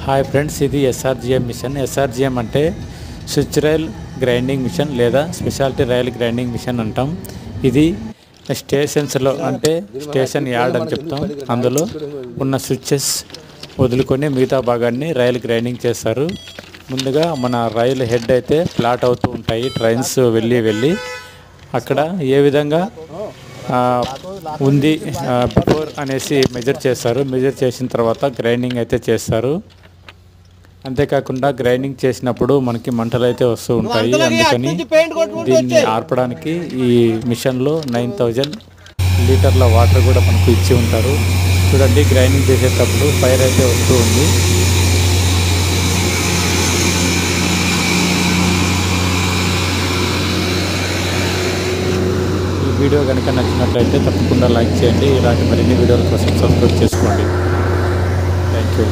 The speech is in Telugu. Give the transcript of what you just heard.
హాయ్ ఫ్రెండ్స్, ఇది ఎస్ఆర్జిఎం మిషన్. ఎస్ఆర్జిఎం అంటే స్విచ్ రైల్ గ్రైండింగ్ మిషన్ లేదా స్పెషాలిటీ రైల్ గ్రైండింగ్ మిషన్ అంటాం. ఇది స్టేషన్స్లో అంటే స్టేషన్ యార్డ్ అని చెప్తాం. అందులో ఉన్న స్విచ్చెస్ వదులుకొని మిగతా భాగాన్ని రైల్ గ్రైండింగ్ చేస్తారు. ముందుగా మన రైలు హెడ్ అయితే ఫ్లాట్ అవుతూ ఉంటాయి. ట్రైన్స్ వెళ్ళి అక్కడ ఏ విధంగా ఉంది బిఫోర్ అనేసి మెజర్ చేస్తారు. మెజర్ చేసిన తర్వాత గ్రైండింగ్ అయితే చేస్తారు. అంతేకాకుండా గ్రైండింగ్ చేసినప్పుడు మనకి మంటలు అయితే వస్తూ ఉంటాయి. అందుకని దీన్ని ఆర్పడానికి ఈ మిషన్లో 9000 లీటర్ల వాటర్ కూడా మనకు ఇచ్చి ఉంటారు. చూడండి, గ్రైండింగ్ చేసేటప్పుడు ఫైర్ అయితే వస్తూ ఉంది. ఈ వీడియో కనుక నచ్చినట్లయితే తప్పకుండా లైక్ చేయండి. ఇలాంటి మరిన్ని వీడియోల కోసం సబ్స్క్రైబ్ చేసుకోండి. Thank you.